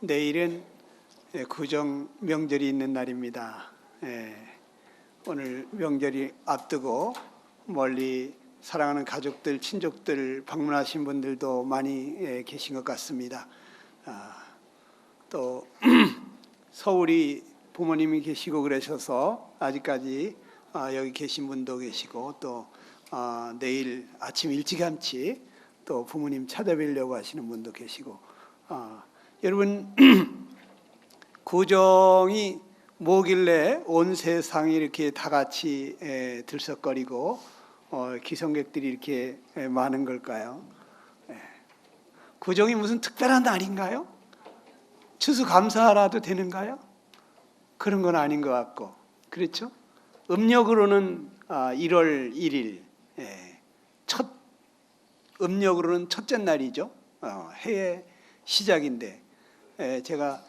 내일은 구정 명절이 있는 날입니다. 오늘 명절이 앞두고 멀리 사랑하는 가족들, 친족들 방문하신 분들도 많이 계신 것 같습니다. 또 서울이 부모님이 계시고 그러셔서 아직까지 여기 계신 분도 계시고 또 내일 아침 일찌감치 또 부모님 찾아뵈려고 하시는 분도 계시고 여러분 구정이 뭐길래 온 세상이 이렇게 다 같이 들썩거리고 기성객들이 이렇게 많은 걸까요? 구정이 무슨 특별한 날인가요? 추수감사라도 되는가요? 그런 건 아닌 것 같고, 그렇죠? 음력으로는 1월 1일, 음력으로는 첫째 날이죠. 해의 시작인데 제가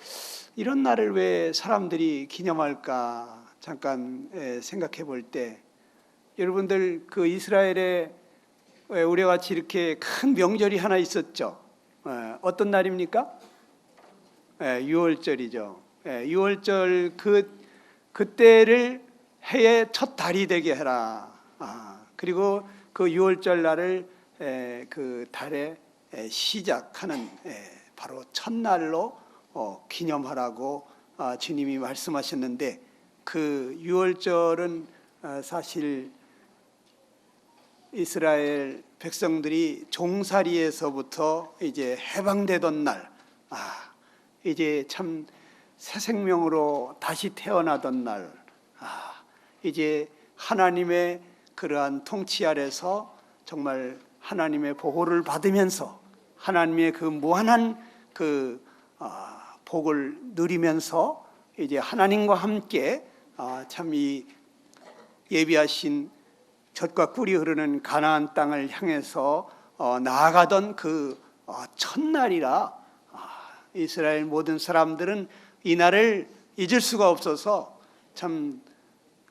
이런 날을 왜 사람들이 기념할까 잠깐 생각해 볼 때, 여러분들 그 이스라엘에 우리와 같이 이렇게 큰 명절이 하나 있었죠. 어떤 날입니까? 6월절이죠. 6월절 그때를 해의 첫 달이 되게 해라. 그리고 그 6월절 날을 그 달의 시작하는 바로 첫날로 기념하라고 주님이 말씀하셨는데, 그 6월절은 사실 이스라엘 백성들이 종살이에서부터 이제 해방되던 날, 이제 참 새 생명으로 다시 태어나던 날, 이제 하나님의 그러한 통치 아래서 정말 하나님의 보호를 받으면서 하나님의 그 무한한 그 복을 누리면서 이제 하나님과 함께 참 이 예비하신 젖과 꿀이 흐르는 가나안 땅을 향해서 나아가던 그 첫날이라 이스라엘 모든 사람들은 이 날을 잊을 수가 없어서 참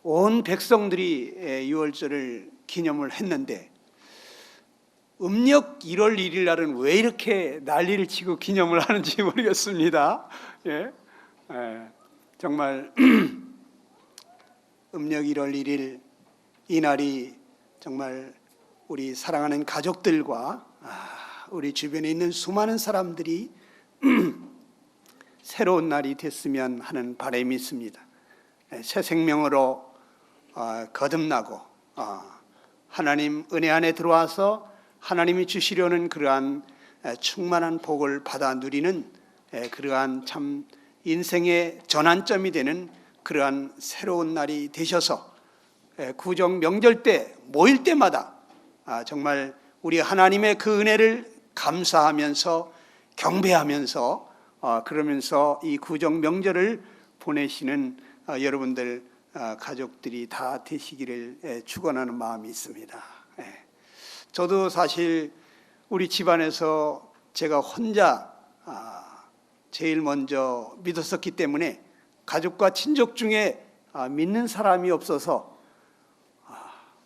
온 백성들이 6월절을 기념을 했는데, 음력 1월 1일 날은 왜 이렇게 난리를 치고 기념을 하는지 모르겠습니다. 정말 음력 1월 1일 이 날이 정말 우리 사랑하는 가족들과 우리 주변에 있는 수많은 사람들이 새로운 날이 됐으면 하는 바람이 있습니다. 새 생명으로 거듭나고 하나님 은혜 안에 들어와서 하나님이 주시려는 그러한 충만한 복을 받아 누리는 그러한 참 인생의 전환점이 되는 그러한 새로운 날이 되셔서 구정 명절 때 모일 때마다 정말 우리 하나님의 그 은혜를 감사하면서 경배하면서 그러면서 이 구정 명절을 보내시는 여러분들 가족들이 다 되시기를 축원하는 마음이 있습니다. 저도 사실 우리 집안에서 제가 혼자 제일 먼저 믿었었기 때문에 가족과 친족 중에 믿는 사람이 없어서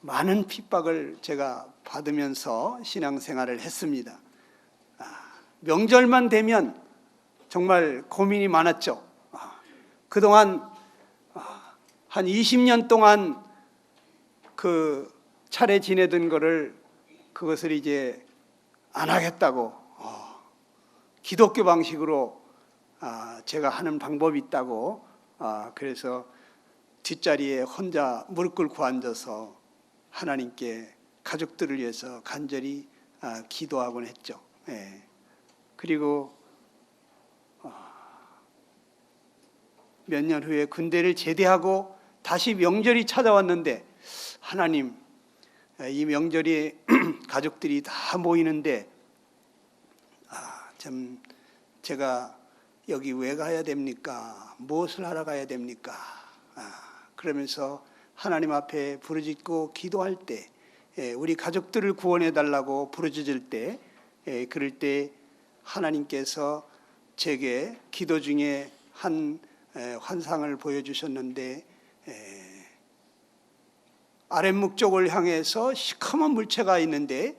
많은 핍박을 제가 받으면서 신앙생활을 했습니다. 명절만 되면 정말 고민이 많았죠. 그동안 한 20년 동안 그 차례 지내던 그것을 이제 안 하겠다고 기독교 방식으로 제가 하는 방법이 있다고 그래서 뒷자리에 혼자 무릎 꿇고 앉아서 하나님께 가족들을 위해서 간절히 기도하곤 했죠. 그리고 몇 년 후에 군대를 제대하고 다시 명절이 찾아왔는데, 하나님, 이 명절에 가족들이 다 모이는데 참 제가 여기 왜 가야 됩니까? 무엇을 하러 가야 됩니까? 그러면서 하나님 앞에 부르짖고 기도할 때, 우리 가족들을 구원해 달라고 부르짖을 때, 그럴 때 하나님께서 제게 기도 중에 한 환상을 보여주셨는데, 아랫목 쪽을 향해서 시커먼 물체가 있는데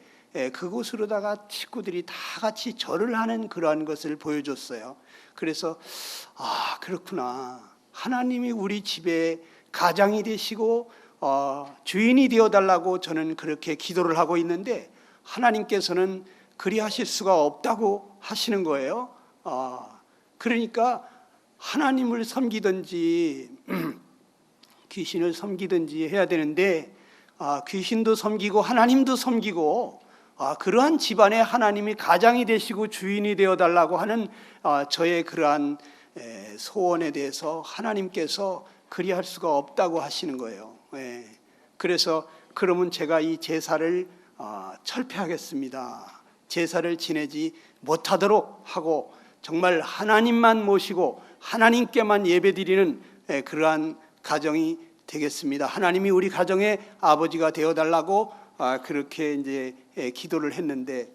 그곳으로다가 식구들이 다 같이 절을 하는 그러한 것을 보여줬어요. 그래서 그렇구나. 하나님이 우리 집에 가장이 되시고 주인이 되어달라고 저는 그렇게 기도를 하고 있는데 하나님께서는 그리하실 수가 없다고 하시는 거예요. 그러니까 하나님을 섬기든지 귀신을 섬기든지 해야 되는데 귀신도 섬기고 하나님도 섬기고 그러한 집안에 하나님이 가장이 되시고 주인이 되어달라고 하는 저의 그러한 소원에 대해서 하나님께서 그리할 수가 없다고 하시는 거예요. 그래서 그러면 제가 이 제사를 철폐하겠습니다. 제사를 지내지 못하도록 하고 정말 하나님만 모시고 하나님께만 예배드리는 그러한 가정이 되겠습니다. 하나님이 우리 가정의 아버지가 되어달라고 그렇게 이제 기도를 했는데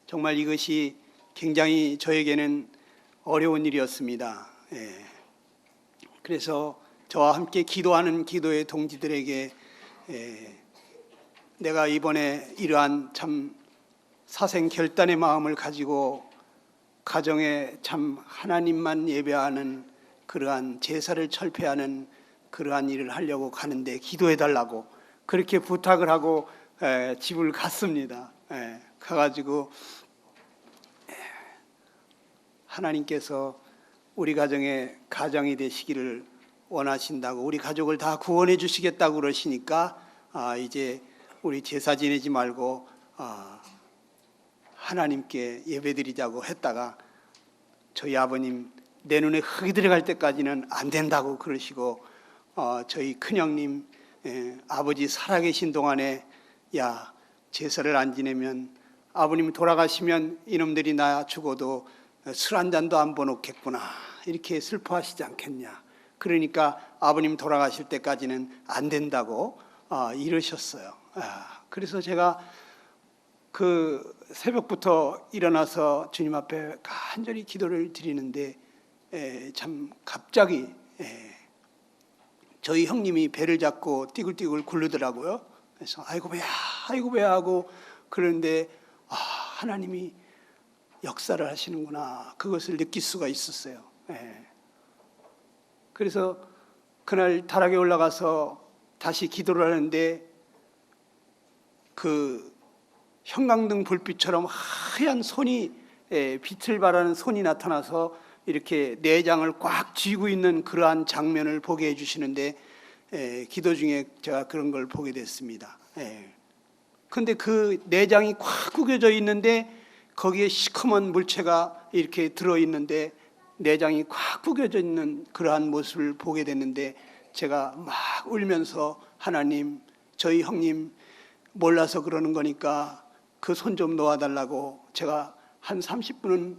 정말 이것이 굉장히 저에게는 어려운 일이었습니다. 그래서 저와 함께 기도하는 기도의 동지들에게 내가 이번에 이러한 참 사생 결단의 마음을 가지고 가정에 참 하나님만 예배하는 그러한 제사를 철폐하는 그러한 일을 하려고 가는데 기도해 달라고 그렇게 부탁을 하고 집을 갔습니다. 가가지고 하나님께서 우리 가정에 가장이 되시기를 원하신다고 우리 가족을 다 구원해 주시겠다고 그러시니까 이제 우리 제사 지내지 말고 하나님께 예배드리자고 했다가 저희 아버님 내 눈에 흙이 들어갈 때까지는 안 된다고 그러시고 저희 큰형님 아버지 살아계신 동안에 야 제사를 안 지내면 아버님 돌아가시면 이놈들이 나 죽어도 술 한 잔도 안 버놓겠구나 이렇게 슬퍼하시지 않겠냐. 그러니까 아버님 돌아가실 때까지는 안 된다고 이러셨어요. 그래서 제가 그 새벽부터 일어나서 주님 앞에 간절히 기도를 드리는데 참 갑자기 저희 형님이 배를 잡고 띠굴띠굴 굴르더라고요. 그래서 아이고 배야 하고 그러는데 하나님이 역사를 하시는구나 그것을 느낄 수가 있었어요. 그래서 그날 다락에 올라가서 다시 기도를 하는데 그 형광등 불빛처럼 하얀 손이 빛을 발하는 손이 나타나서 이렇게 내장을 꽉 쥐고 있는 그러한 장면을 보게 해주시는데 기도 중에 제가 그런 걸 보게 됐습니다. 그런데 그 내장이 꽉 구겨져 있는데 거기에 시커먼 물체가 이렇게 들어있는데 내장이 꽉 구겨져 있는 그러한 모습을 보게 됐는데 제가 막 울면서 하나님 저희 형님 몰라서 그러는 거니까 그 손 좀 놓아달라고 제가 한 30분은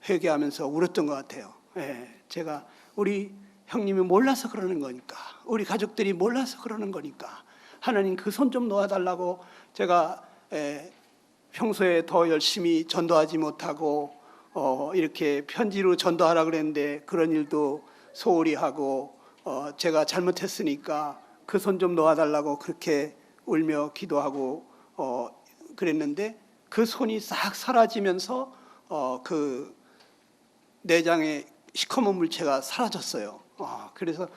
회개하면서 울었던 것 같아요. 제가 우리 형님이 몰라서 그러는 거니까 우리 가족들이 몰라서 그러는 거니까 하나님 그 손 좀 놓아달라고 제가 평소에 더 열심히 전도하지 못하고 이렇게 편지로 전도하라 그랬는데 그런 일도 소홀히 하고 제가 잘못했으니까 그 손 좀 놓아달라고 그렇게 울며 기도하고 그랬는데 그 손이 싹 사라지면서 그 내장의 시커먼 물체가 사라졌어요. 그래서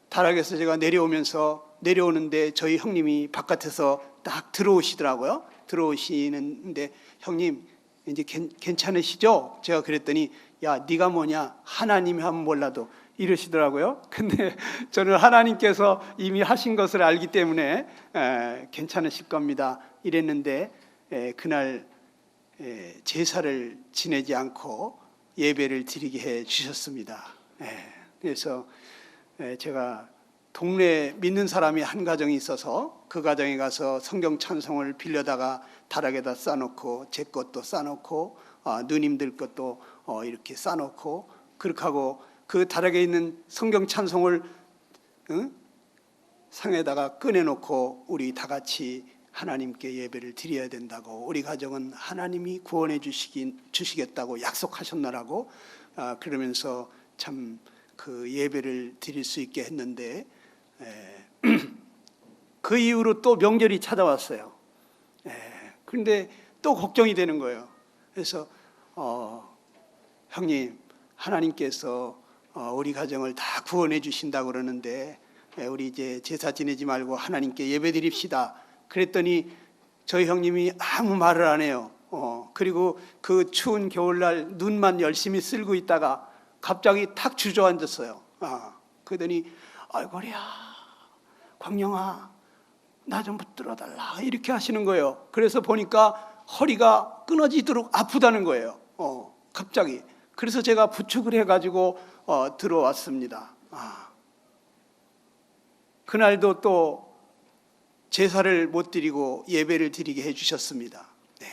다락에서 제가 내려오는데 저희 형님이 바깥에서 딱 들어오시더라고요. 들어오시는데 형님 이제 괜찮으시죠? 제가 그랬더니 야 네가 뭐냐 하나님이 하면 몰라도 이러시더라고요. 근데 저는 하나님께서 이미 하신 것을 알기 때문에 괜찮으실 겁니다 이랬는데 그날 제사를 지내지 않고 예배를 드리게 해 주셨습니다. 그래서 제가 동네에 믿는 사람이 한 가정이 있어서 그 가정에 가서 성경 찬송을 빌려다가 다락에다 싸놓고 제 것도 싸놓고 누님들 것도 이렇게 싸놓고 그렇게 하고 그 다락에 있는 성경 찬송을 상에다가 꺼내놓고 우리 다 같이 하나님께 예배를 드려야 된다고 우리 가정은 하나님이 구원해 주시겠다고 약속하셨나라고 그러면서 참 그 예배를 드릴 수 있게 했는데 그 이후로 또 명절이 찾아왔어요. 그런데 또 걱정이 되는 거예요. 그래서 형님, 하나님께서 우리 가정을 다 구원해 주신다고 그러는데 우리 이제 제사 지내지 말고 하나님께 예배 드립시다. 그랬더니 저희 형님이 아무 말을 안 해요. 그리고 그 추운 겨울날 눈만 열심히 쓸고 있다가 갑자기 탁 주저앉았어요. 그러더니 아이고야, 광영아, 나 좀 붙들어 달라, 이렇게 하시는 거예요. 그래서 보니까 허리가 끊어지도록 아프다는 거예요. 갑자기. 그래서 제가 부축을 해가지고 들어왔습니다. 그날도 또 제사를 못 드리고 예배를 드리게 해주셨습니다. 네.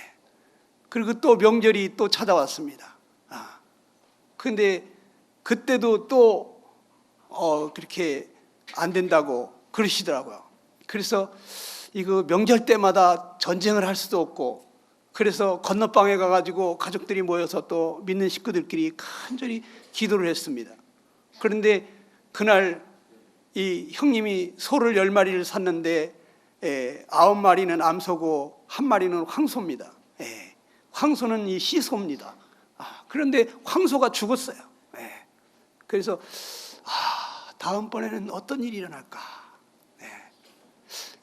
그리고 또 명절이 또 찾아왔습니다. 근데 그때도 또 그렇게 안 된다고 그러시더라고요. 그래서 이거 명절 때마다 전쟁을 할 수도 없고, 그래서 건너방에 가가지고 가족들이 모여서 또 믿는 식구들끼리 간절히 기도를 했습니다. 그런데 그날 이 형님이 소를 10마리를 샀는데 9마리는 암소고 1마리는 황소입니다. 황소는 이 시소입니다. 그런데 황소가 죽었어요. 그래서 다음번에는 어떤 일이 일어날까?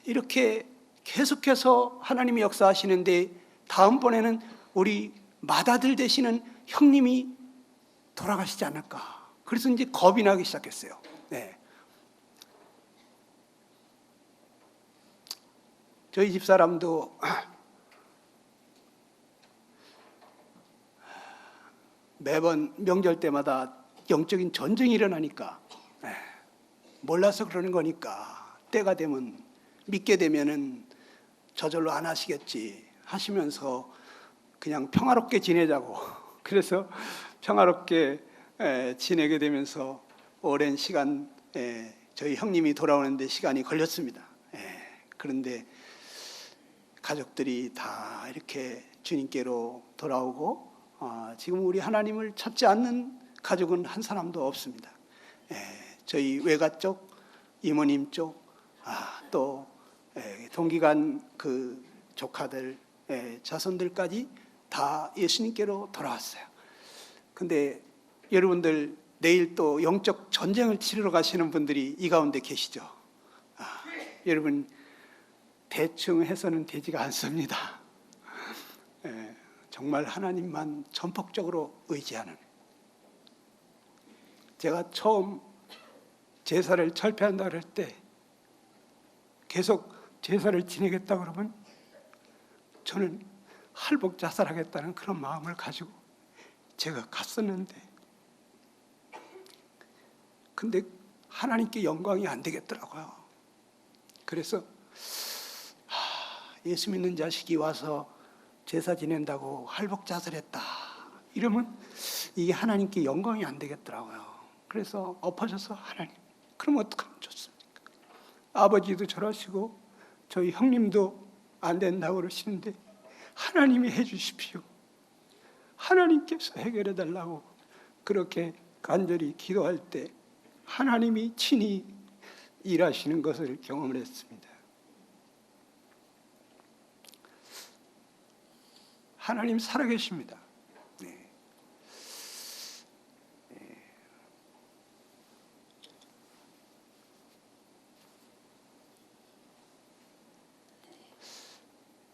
이렇게 계속해서 하나님이 역사하시는데 다음번에는 우리 맏아들 되시는 형님이 돌아가시지 않을까? 그래서 이제 겁이 나기 시작했어요. 저희 집사람도 매번 명절 때마다 영적인 전쟁이 일어나니까 몰라서 그러는 거니까 때가 되면, 믿게 되면은 저절로 안 하시겠지 하시면서 그냥 평화롭게 지내자고, 그래서 평화롭게 지내게 되면서 오랜 시간 저희 형님이 돌아오는데 시간이 걸렸습니다. 그런데 가족들이 다 이렇게 주님께로 돌아오고 지금 우리 하나님을 찾지 않는 가족은 한 사람도 없습니다. 저희 외가 쪽, 이모님 쪽, 또 동기간 그 조카들, 자손들까지 다 예수님께로 돌아왔어요. 근데 여러분들 내일 또 영적 전쟁을 치르러 가시는 분들이 이 가운데 계시죠. 여러분, 대충 해서는 되지가 않습니다. 정말 하나님만 전폭적으로 의지하는. 제가 처음 제사를 철폐한다 그럴 때 계속 제사를 지내겠다 그러면 저는 할복 자살하겠다는 그런 마음을 가지고 제가 갔었는데, 근데 하나님께 영광이 안 되겠더라고요. 그래서 예수 믿는 자식이 와서 제사 지낸다고 할복 자살했다 이러면 이게 하나님께 영광이 안 되겠더라고요. 그래서 엎어져서 하나님, 그럼 어떡하면 좋습니까? 아버지도 저러시고 저희 형님도 안 된다고 그러시는데 하나님이 해주십시오. 하나님께서 해결해 달라고 그렇게 간절히 기도할 때 하나님이 친히 일하시는 것을 경험을 했습니다. 하나님 살아계십니다.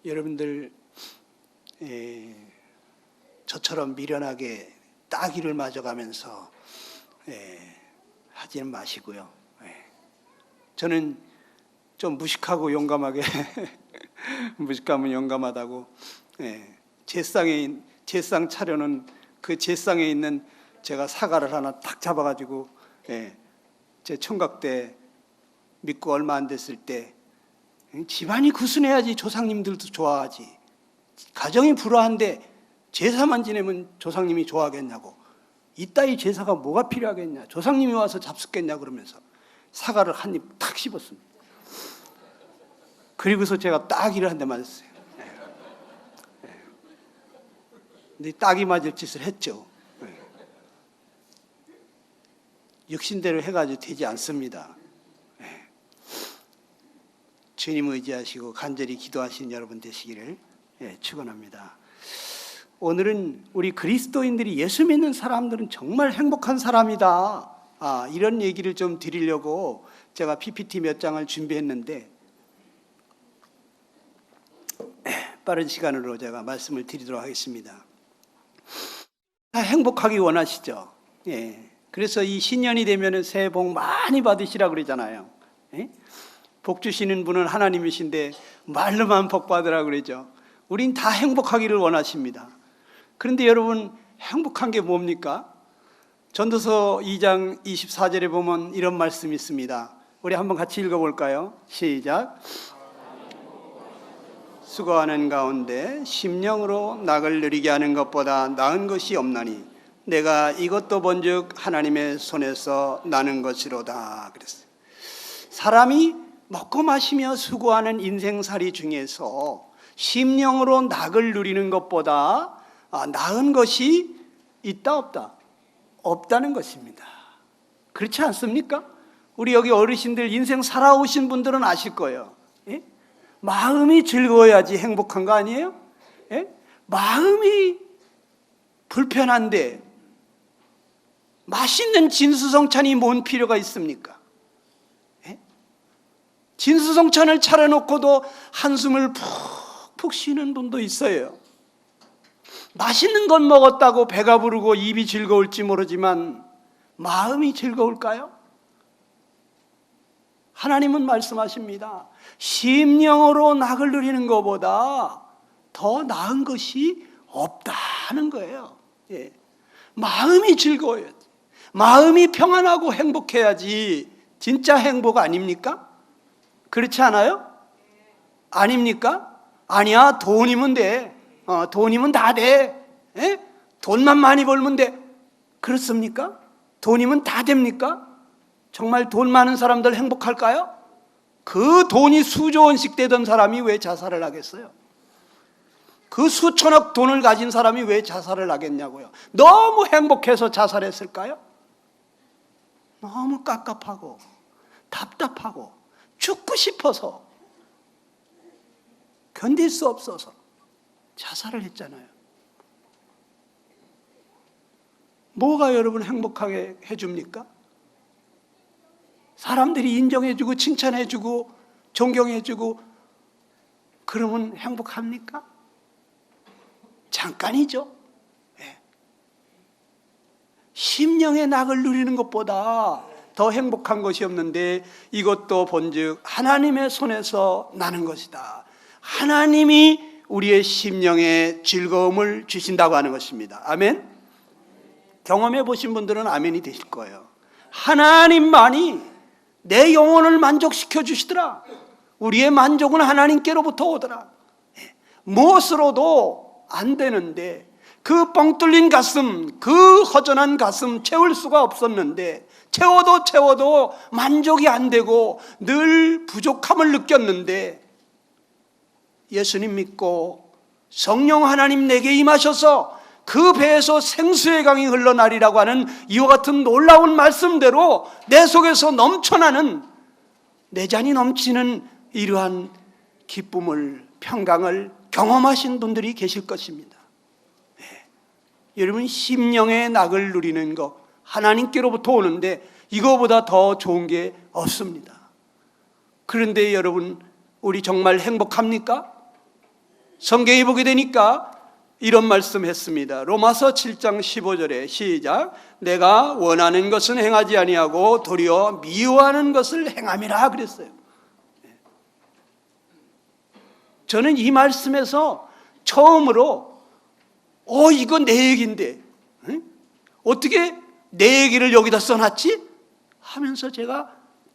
여러분들 저처럼 미련하게 따귀를 맞아가면서 하지는 마시고요. 저는 좀 무식하고 용감하게 무식하면 용감하다고 제상 차려는 그 제상에 있는 제가 사과를 하나 탁 잡아가지고 제 총각 때 믿고 얼마 안 됐을 때 집안이 구순해야지 조상님들도 좋아하지, 가정이 불화한데 제사만 지내면 조상님이 좋아하겠냐고, 이따위 제사가 뭐가 필요하겠냐, 조상님이 와서 잡숫겠냐 그러면서 사과를 한 입 탁 씹었습니다. 그리고서 제가 따귀를 한 대 맞았어요. 근데 따귀 맞을 짓을 했죠. 육신대로 해가지고 되지 않습니다. 주님 의지하시고 간절히 기도하신 여러분 되시기를 축원합니다. 오늘은 우리 그리스도인들이 예수 믿는 사람들은 정말 행복한 사람이다. 이런 얘기를 좀 드리려고 제가 PPT 몇 장을 준비했는데 빠른 시간으로 제가 말씀을 드리도록 하겠습니다. 다 행복하기 원하시죠? 예. 그래서 이 신년이 되면 새해 복 많이 받으시라고 그러잖아요. 예? 복 주시는 분은 하나님이신데 말로만 복 받으라고 그러죠. 우린 다 행복하기를 원하십니다. 그런데 여러분, 행복한 게 뭡니까? 전도서 2장 24절에 보면 이런 말씀이 있습니다. 우리 한번 같이 읽어볼까요? 시작. 수고하는 가운데 심령으로 낙을 누리게 하는 것보다 나은 것이 없나니 내가 이것도 본즉 하나님의 손에서 나는 것이로다 그랬어요. 사람이 먹고 마시며 수고하는 인생살이 중에서 심령으로 낙을 누리는 것보다 나은 것이 있다 없다? 없다는 것입니다. 그렇지 않습니까? 우리 여기 어르신들 인생 살아오신 분들은 아실 거예요. 예? 마음이 즐거워야지 행복한 거 아니에요? 예? 마음이 불편한데 맛있는 진수성찬이 뭔 필요가 있습니까? 예? 진수성찬을 차려놓고도 한숨을 푹푹 쉬는 분도 있어요. 맛있는 건 먹었다고 배가 부르고 입이 즐거울지 모르지만 마음이 즐거울까요? 하나님은 말씀하십니다. 심령으로 낙을 누리는 것보다 더 나은 것이 없다는 거예요. 예. 마음이 즐거워야지. 마음이 평안하고 행복해야지 진짜 행복 아닙니까? 그렇지 않아요? 아닙니까? 아니야, 돈이면 돼. 돈이면 다 돼. 예? 돈만 많이 벌면 돼. 그렇습니까? 돈이면 다 됩니까? 정말 돈 많은 사람들 행복할까요? 그 돈이 수조 원씩 되던 사람이 왜 자살을 하겠어요? 그 수천억 돈을 가진 사람이 왜 자살을 하겠냐고요? 너무 행복해서 자살했을까요? 너무 깝깝하고 답답하고 죽고 싶어서 견딜 수 없어서 자살을 했잖아요. 뭐가 여러분 행복하게 해줍니까? 사람들이 인정해주고 칭찬해주고 존경해주고 그러면 행복합니까? 잠깐이죠. 네. 심령의 낙을 누리는 것보다 더 행복한 것이 없는데 이것도 본즉 하나님의 손에서 나는 것이다. 하나님이 우리의 심령에 즐거움을 주신다고 하는 것입니다. 아멘? 경험해 보신 분들은 아멘이 되실 거예요. 하나님만이 내 영혼을 만족시켜 주시더라. 우리의 만족은 하나님께로부터 오더라. 무엇으로도 안 되는데 그 뻥 뚫린 가슴, 그 허전한 가슴 채울 수가 없었는데 채워도 만족이 안 되고 늘 부족함을 느꼈는데 예수님 믿고 성령 하나님 내게 임하셔서 그 배에서 생수의 강이 흘러나리라고 하는 이와 같은 놀라운 말씀대로 내 속에서 넘쳐나는 내 잔이 넘치는 이러한 기쁨을, 평강을 경험하신 분들이 계실 것입니다. 네. 여러분, 심령의 낙을 누리는 것 하나님께로부터 오는데 이거보다 더 좋은 게 없습니다. 그런데 여러분, 우리 정말 행복합니까? 성경에 보게 되니까 이런 말씀 했습니다. 로마서 7장 15절에 시작. 내가 원하는 것은 행하지 아니하고 도리어 미워하는 것을 행함이라 그랬어요. 저는 이 말씀에서 처음으로 이거 내 얘기인데 어떻게 내 얘기를 여기다 써놨지? 하면서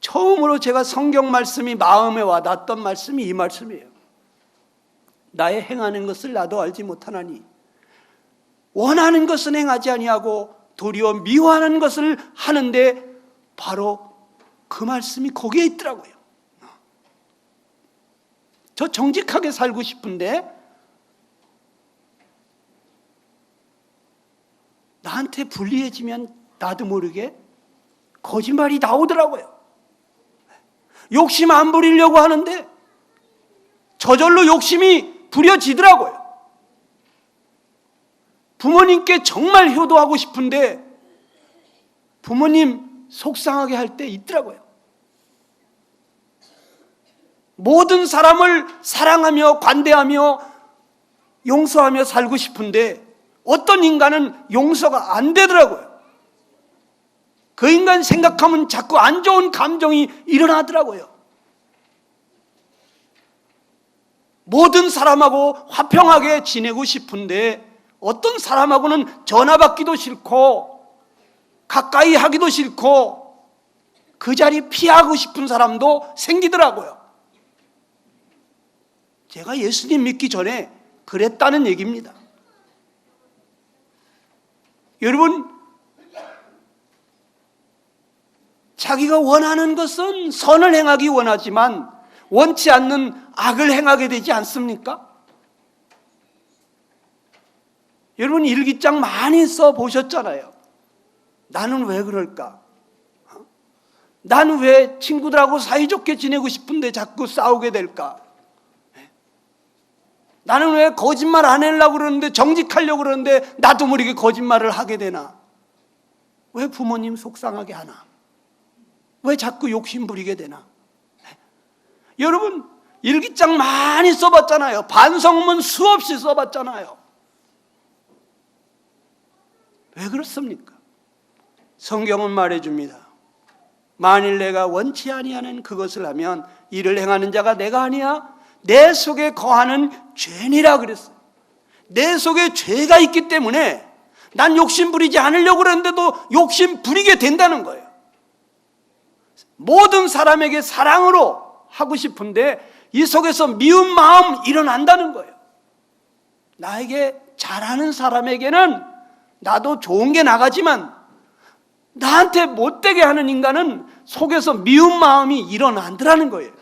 처음으로 제가 성경 말씀이 마음에 와닿았던 말씀이 이 말씀이에요. 나의 행하는 것을 나도 알지 못하나니 원하는 것은 행하지 아니하고 도리어 미워하는 것을 하는데 바로 그 말씀이 거기에 있더라고요. 저 정직하게 살고 싶은데 나한테 불리해지면 나도 모르게 거짓말이 나오더라고요. 욕심 안 부리려고 하는데 저절로 욕심이 부려지더라고요. 부모님께 정말 효도하고 싶은데 부모님 속상하게 할 때 있더라고요. 모든 사람을 사랑하며 관대하며 용서하며 살고 싶은데 어떤 인간은 용서가 안 되더라고요. 그 인간 생각하면 자꾸 안 좋은 감정이 일어나더라고요. 모든 사람하고 화평하게 지내고 싶은데 어떤 사람하고는 전화 받기도 싫고 가까이 하기도 싫고 그 자리 피하고 싶은 사람도 생기더라고요. 제가 예수님 믿기 전에 그랬다는 얘기입니다. 여러분, 자기가 원하는 것은 선을 행하기 원하지만 원치 않는 악을 행하게 되지 않습니까? 여러분, 일기장 많이 써보셨잖아요. 나는 왜 그럴까? 나는 왜 친구들하고 사이좋게 지내고 싶은데 자꾸 싸우게 될까? 나는 왜 거짓말 안 하려고 그러는데 정직하려고 그러는데 나도 모르게 거짓말을 하게 되나? 왜 부모님 속상하게 하나? 왜 자꾸 욕심 부리게 되나? 여러분, 일기장 많이 써봤잖아요. 반성문 수없이 써봤잖아요. 왜 그렇습니까? 성경은 말해줍니다. 만일 내가 원치 아니하는 그것을 하면 이를 행하는 자가 내가 아니야? 내 속에 거하는 죄니라 그랬어요. 내 속에 죄가 있기 때문에 난 욕심 부리지 않으려고 그러는데도 욕심 부리게 된다는 거예요. 모든 사람에게 사랑으로 하고 싶은데 이 속에서 미운 마음 일어난다는 거예요. 나에게 잘하는 사람에게는 나도 좋은 게 나가지만 나한테 못되게 하는 인간은 속에서 미운 마음이 일어난다는 거예요.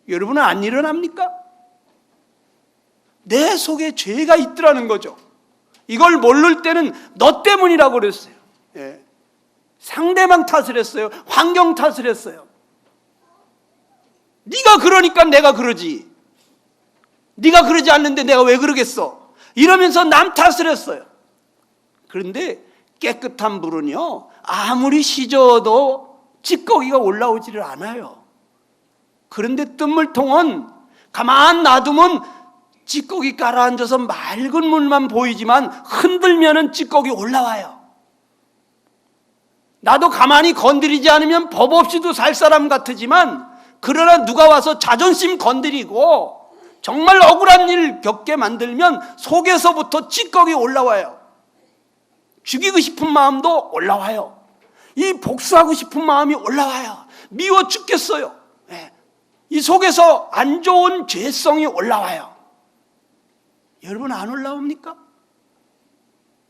여러분은 안 일어납니까? 내 속에 죄가 있더라는 거죠. 이걸 모를 때는 너 때문이라고 그랬어요. 예. 상대방 탓을 했어요. 환경 탓을 했어요. 네가 그러니까 내가 그러지. 네가 그러지 않는데 내가 왜 그러겠어? 이러면서 남 탓을 했어요. 그런데 깨끗한 물은요, 아무리 씻어도 찌꺼기가 올라오지를 않아요. 그런데 뜬물통은 가만 놔두면 찌꺼기 가라앉아서 맑은 물만 보이지만 흔들면은 찌꺼기 올라와요. 나도 가만히 건드리지 않으면 법 없이도 살 사람 같으지만 그러나 누가 와서 자존심 건드리고 정말 억울한 일 겪게 만들면 속에서부터 찌꺼기 올라와요. 죽이고 싶은 마음도 올라와요. 이 복수하고 싶은 마음이 올라와요. 미워 죽겠어요. 이 속에서 안 좋은 죄성이 올라와요. 여러분 안 올라옵니까?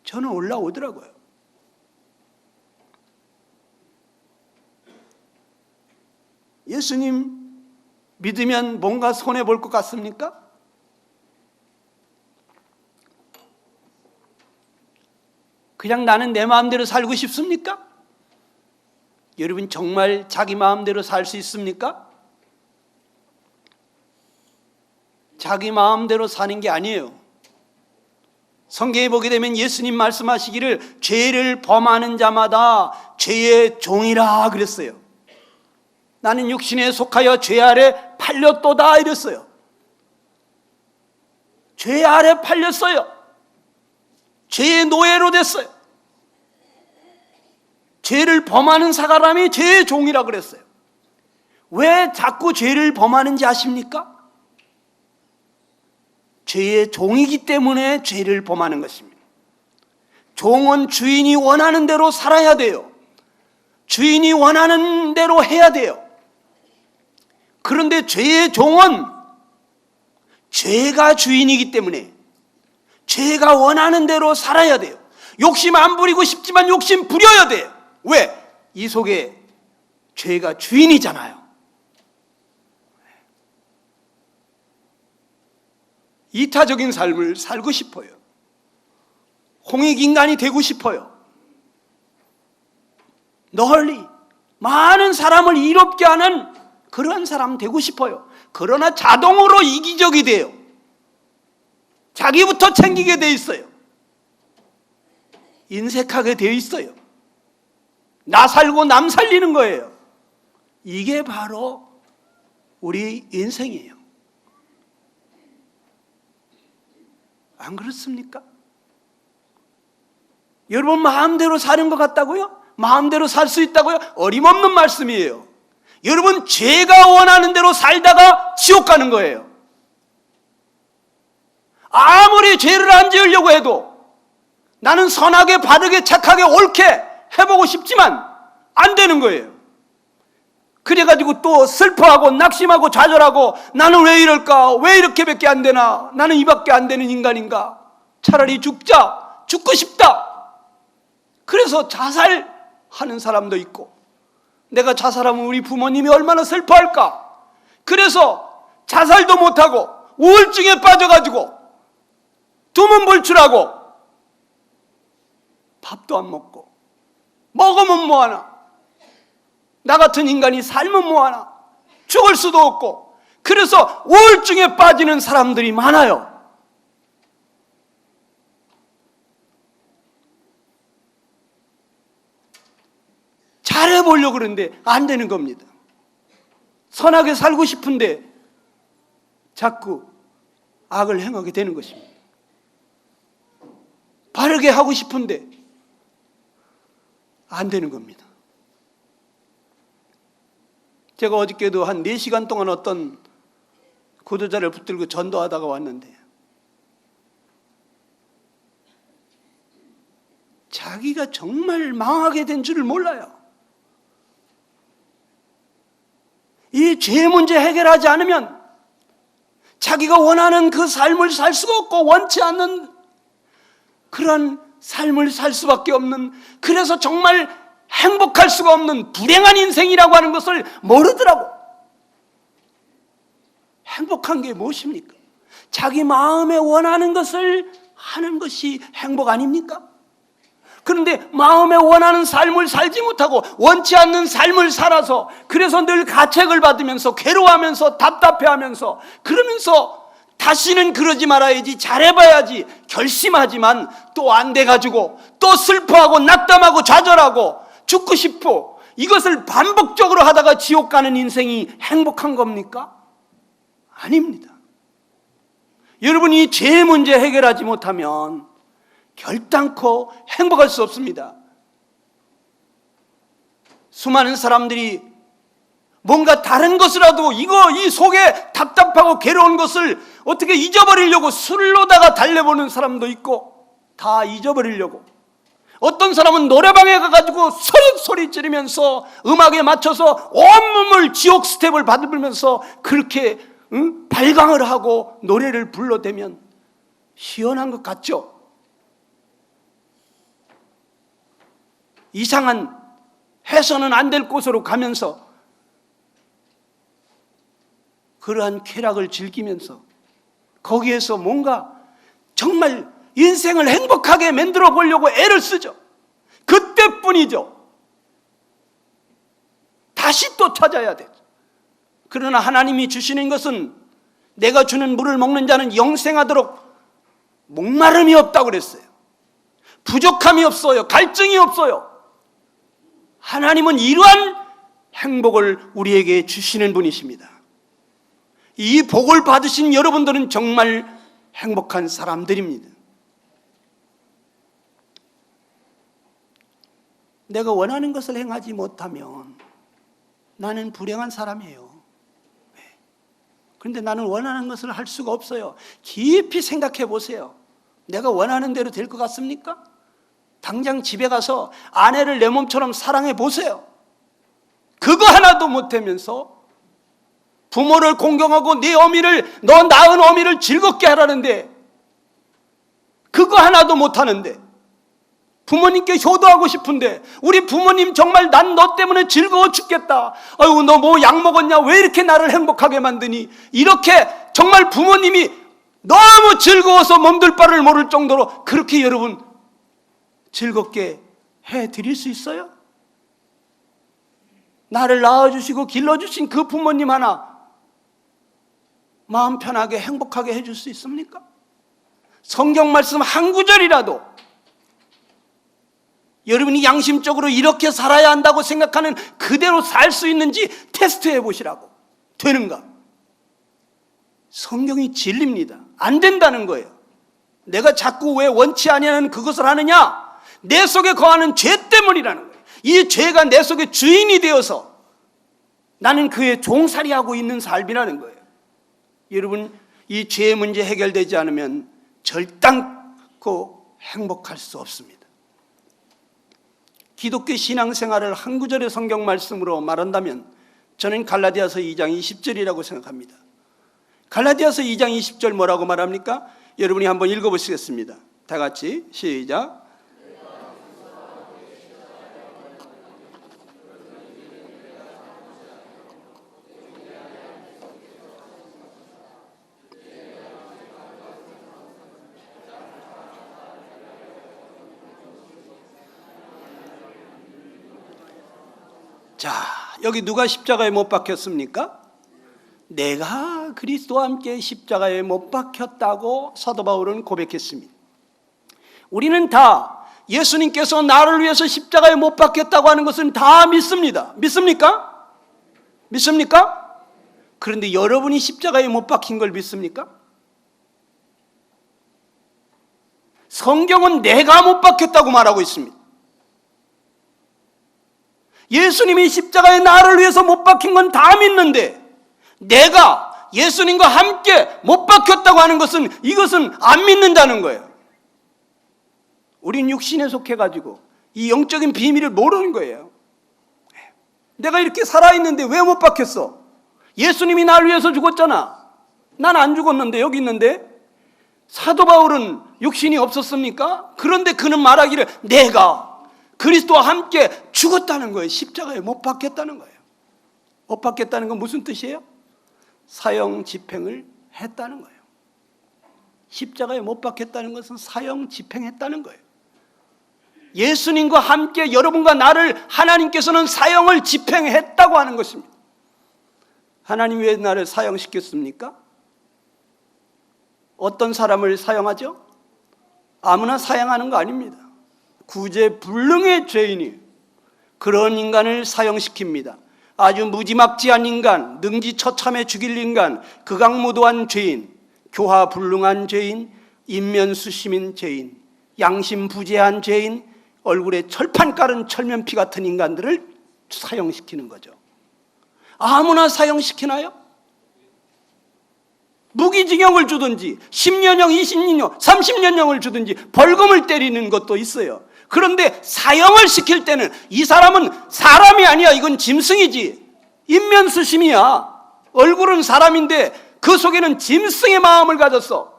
저는 올라오더라고요. 예수님 믿으면 뭔가 손해볼 것 같습니까? 그냥 나는 내 마음대로 살고 싶습니까? 여러분 정말 자기 마음대로 살 수 있습니까? 자기 마음대로 사는 게 아니에요. 성경에 보게 되면 예수님 말씀하시기를 죄를 범하는 자마다 죄의 종이라 그랬어요. 나는 육신에 속하여 죄 아래 팔렸도다 이랬어요. 죄 아래 팔렸어요. 죄의 노예로 됐어요. 죄를 범하는 사람이 죄의 종이라 그랬어요. 왜 자꾸 죄를 범하는지 아십니까? 죄의 종이기 때문에 죄를 범하는 것입니다. 종은 주인이 원하는 대로 살아야 돼요. 주인이 원하는 대로 해야 돼요. 그런데 죄의 종은 죄가 주인이기 때문에 죄가 원하는 대로 살아야 돼요. 욕심 안 부리고 싶지만 욕심 부려야 돼요. 왜? 이 속에 죄가 주인이잖아요. 이타적인 삶을 살고 싶어요. 홍익인간이 되고 싶어요. 널리 많은 사람을 이롭게 하는 그런 사람 되고 싶어요. 그러나 자동으로 이기적이 돼요. 자기부터 챙기게 돼 있어요. 인색하게 되어 있어요. 나 살고 남 살리는 거예요. 이게 바로 우리 인생이에요. 안 그렇습니까? 여러분 마음대로 사는 것 같다고요? 마음대로 살 수 있다고요? 어림없는 말씀이에요. 여러분 죄가 원하는 대로 살다가 지옥 가는 거예요. 아무리 죄를 안 지으려고 해도 나는 선하게 바르게 착하게 옳게 해보고 싶지만 안 되는 거예요. 그래가지고 또 슬퍼하고 낙심하고 좌절하고 나는 왜 이럴까? 왜 이렇게밖에 안 되나? 나는 이밖에 안 되는 인간인가? 차라리 죽자. 죽고 싶다. 그래서 자살하는 사람도 있고, 내가 자살하면 우리 부모님이 얼마나 슬퍼할까? 그래서 자살도 못하고 우울증에 빠져가지고 두문불출하고 밥도 안 먹고 먹으면 뭐하나? 나 같은 인간이 살면 뭐하나? 죽을 수도 없고. 그래서 우울증에 빠지는 사람들이 많아요. 잘해보려고 그러는데 안 되는 겁니다. 선하게 살고 싶은데 자꾸 악을 행하게 되는 것입니다. 바르게 하고 싶은데 안 되는 겁니다. 제가 어저께도 한 4시간 동안 어떤 구두자를 붙들고 전도하다가 왔는데 자기가 정말 망하게 된 줄을 몰라요. 이 죄 문제 해결하지 않으면 자기가 원하는 그 삶을 살 수가 없고 원치 않는 그런 삶을 살 수밖에 없는, 그래서 정말 행복할 수가 없는 불행한 인생이라고 하는 것을 모르더라고. 행복한 게 무엇입니까? 자기 마음에 원하는 것을 하는 것이 행복 아닙니까? 그런데 마음에 원하는 삶을 살지 못하고 원치 않는 삶을 살아서 그래서 늘 가책을 받으면서 괴로워하면서 답답해하면서 그러면서 다시는 그러지 말아야지, 잘해봐야지 결심하지만 또 안 돼가지고 또 슬퍼하고 낙담하고 좌절하고 죽고 싶어, 이것을 반복적으로 하다가 지옥 가는 인생이 행복한 겁니까? 아닙니다. 여러분이 죄 문제 해결하지 못하면 결단코 행복할 수 없습니다. 수많은 사람들이 뭔가 다른 것이라도 이 속에 답답하고 괴로운 것을 어떻게 잊어버리려고 술로다가 달래보는 사람도 있고, 다 잊어버리려고. 어떤 사람은 노래방에 가가지고 소리 지르면서 음악에 맞춰서 온몸을 지옥 스텝을 밟으면서 그렇게 발광을 하고 노래를 불러대면 시원한 것 같죠? 이상한 해서는 안 될 곳으로 가면서 그러한 쾌락을 즐기면서 거기에서 뭔가 정말 인생을 행복하게 만들어 보려고 애를 쓰죠. 그때뿐이죠. 다시 또 찾아야 되죠. 그러나 하나님이 주시는 것은 내가 주는 물을 먹는 자는 영생하도록 목마름이 없다고 그랬어요. 부족함이 없어요. 갈증이 없어요. 하나님은 이러한 행복을 우리에게 주시는 분이십니다. 이 복을 받으신 여러분들은 정말 행복한 사람들입니다. 내가 원하는 것을 행하지 못하면 나는 불행한 사람이에요. 그런데 나는 원하는 것을 할 수가 없어요. 깊이 생각해 보세요. 내가 원하는 대로 될 것 같습니까? 당장 집에 가서 아내를 내 몸처럼 사랑해 보세요. 그거 하나도 못하면서 부모를 공경하고 너 낳은 어미를 즐겁게 하라는데 그거 하나도 못하는데, 부모님께 효도하고 싶은데 우리 부모님 정말 난 너 때문에 즐거워 죽겠다. 아유 너 뭐 약 먹었냐? 왜 이렇게 나를 행복하게 만드니? 이렇게 정말 부모님이 너무 즐거워서 몸둘 바를 모를 정도로 그렇게 여러분 즐겁게 해드릴 수 있어요? 나를 낳아주시고 길러주신 그 부모님 하나 마음 편하게 행복하게 해줄 수 있습니까? 성경 말씀 한 구절이라도 여러분이 양심적으로 이렇게 살아야 한다고 생각하는 그대로 살 수 있는지 테스트해 보시라고. 되는가? 성경이 진리입니다. 안 된다는 거예요. 내가 자꾸 왜 원치 아니하는 그것을 하느냐? 내 속에 거하는 죄 때문이라는 거예요. 이 죄가 내 속에 주인이 되어서 나는 그의 종살이하고 있는 삶이라는 거예요. 여러분, 이 죄 문제 해결되지 않으면 절단코 행복할 수 없습니다. 기독교 신앙생활을 한 구절의 성경 말씀으로 말한다면 저는 갈라디아서 2장 20절이라고 생각합니다. 갈라디아서 2장 20절 뭐라고 말합니까? 여러분이 한번 읽어보시겠습니다. 다 같이 시작. 자, 여기 누가 십자가에 못 박혔습니까? 내가 그리스도와 함께 십자가에 못 박혔다고 사도 바울은 고백했습니다. 우리는 다 예수님께서 나를 위해서 십자가에 못 박혔다고 하는 것은 다 믿습니다. 믿습니까? 믿습니까? 그런데 여러분이 십자가에 못 박힌 걸 믿습니까? 성경은 내가 못 박혔다고 말하고 있습니다. 예수님이 십자가에 나를 위해서 못 박힌 건 다 믿는데 내가 예수님과 함께 못 박혔다고 하는 것은 이것은 안 믿는다는 거예요. 우린 육신에 속해가지고 이 영적인 비밀을 모르는 거예요. 내가 이렇게 살아있는데 왜 못 박혔어? 예수님이 나를 위해서 죽었잖아. 난 안 죽었는데 여기 있는데. 사도 바울은 육신이 없었습니까? 그런데 그는 말하기를 내가 그리스도와 함께 죽었다는 거예요. 십자가에 못 박혔다는 거예요. 못 박혔다는 건 무슨 뜻이에요? 사형 집행을 했다는 거예요. 십자가에 못 박혔다는 것은 사형 집행했다는 거예요. 예수님과 함께 여러분과 나를 하나님께서는 사형을 집행했다고 하는 것입니다. 하나님 왜 나를 사형시켰습니까? 어떤 사람을 사형하죠? 아무나 사형하는 거 아닙니다. 구제불능의 죄인이 그런 인간을 사형시킵니다. 아주 무지막지한 인간, 능지처참해 죽일 인간, 극악무도한 죄인, 교화불능한 죄인, 인면수심인 죄인, 양심부재한 죄인, 얼굴에 철판 깔은 철면피 같은 인간들을 사형시키는 거죠. 아무나 사형시키나요? 무기징역을 주든지 10년형, 20년형, 30년형을 주든지 벌금을 때리는 것도 있어요. 그런데 사형을 시킬 때는 이 사람은 사람이 아니야. 이건 짐승이지. 인면수심이야. 얼굴은 사람인데 그 속에는 짐승의 마음을 가졌어.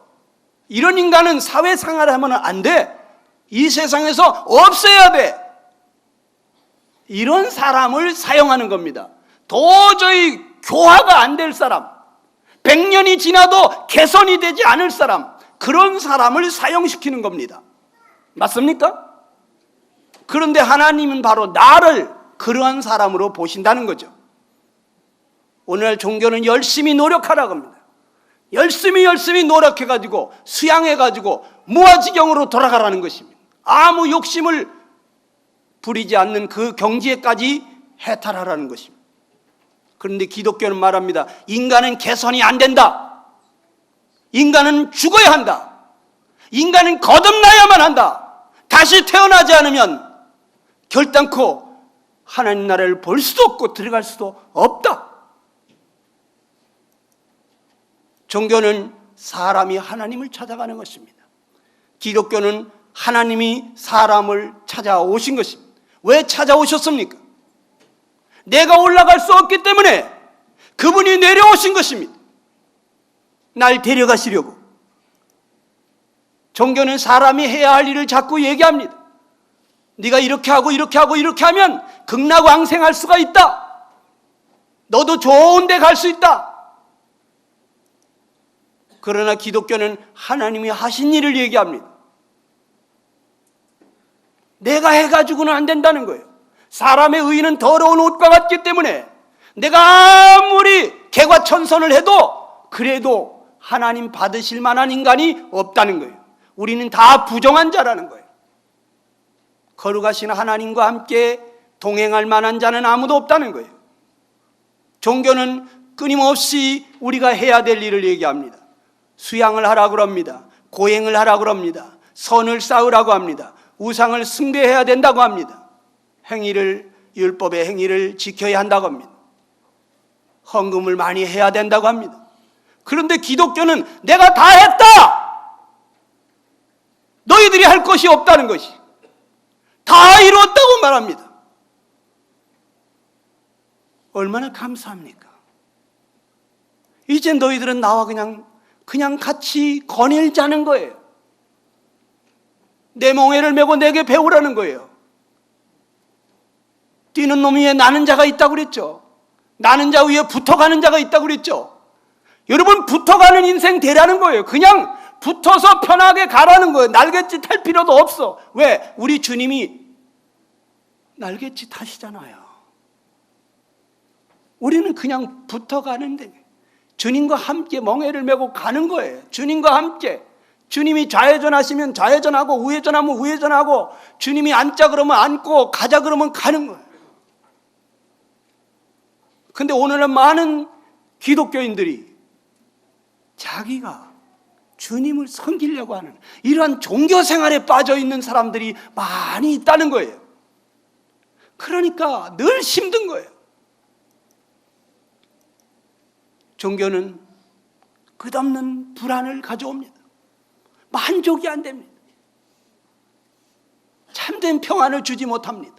이런 인간은 사회생활을 하면 안 돼. 이 세상에서 없애야 돼. 이런 사람을 사형하는 겁니다. 도저히 교화가 안 될 사람, 100년이 지나도 개선이 되지 않을 사람, 그런 사람을 사형시키는 겁니다. 맞습니까? 그런데 하나님은 바로 나를 그러한 사람으로 보신다는 거죠. 오늘날 종교는 열심히 노력하라고 합니다. 열심히 노력해가지고 수양해가지고 무아지경으로 돌아가라는 것입니다. 아무 욕심을 부리지 않는 그 경지에까지 해탈하라는 것입니다. 그런데 기독교는 말합니다. 인간은 개선이 안 된다. 인간은 죽어야 한다. 인간은 거듭나야만 한다. 다시 태어나지 않으면 결단코 하나님 나라를 볼 수도 없고 들어갈 수도 없다. 종교는 사람이 하나님을 찾아가는 것입니다. 기독교는 하나님이 사람을 찾아오신 것입니다. 왜 찾아오셨습니까? 내가 올라갈 수 없기 때문에 그분이 내려오신 것입니다. 날 데려가시려고. 종교는 사람이 해야 할 일을 자꾸 얘기합니다. 네가 이렇게 하고 이렇게 하고 이렇게 하면 극락왕생할 수가 있다. 너도 좋은 데 갈 수 있다. 그러나 기독교는 하나님이 하신 일을 얘기합니다. 내가 해가지고는 안 된다는 거예요. 사람의 의는 더러운 옷과 같기 때문에 내가 아무리 개과천선을 해도 그래도 하나님 받으실 만한 인간이 없다는 거예요. 우리는 다 부정한 자라는 거예요. 거룩하신 하나님과 함께 동행할 만한 자는 아무도 없다는 거예요. 종교는 끊임없이 우리가 해야 될 일을 얘기합니다. 수양을 하라고 합니다. 고행을 하라고 합니다. 선을 쌓으라고 합니다. 우상을 숭배해야 된다고 합니다. 율법의 행위를 지켜야 한다고 합니다. 헌금을 많이 해야 된다고 합니다. 그런데 기독교는 내가 다 했다! 너희들이 할 것이 없다는 것이, 다 이루었다고 말합니다. 얼마나 감사합니까? 이제 너희들은 나와 그냥 같이 거닐자는 거예요. 내 멍에를 메고 내게 배우라는 거예요. 뛰는 놈 위에 나는 자가 있다고 그랬죠. 나는 자 위에 붙어가는 자가 있다고 그랬죠. 여러분, 붙어가는 인생 되라는 거예요. 그냥 붙어서 편하게 가라는 거예요. 날갯짓 할 필요도 없어. 왜? 우리 주님이 날갯짓 하시잖아요. 우리는 그냥 붙어가는데 주님과 함께 멍에를 메고 가는 거예요. 주님과 함께. 주님이 좌회전하시면 좌회전하고 우회전하면 우회전하고, 주님이 앉자 그러면 앉고 가자 그러면 가는 거예요. 근데 오늘은 많은 기독교인들이 자기가 주님을 섬기려고 하는 이러한 종교 생활에 빠져 있는 사람들이 많이 있다는 거예요. 그러니까 늘 힘든 거예요. 종교는 끝없는 불안을 가져옵니다. 만족이 안 됩니다. 참된 평안을 주지 못합니다.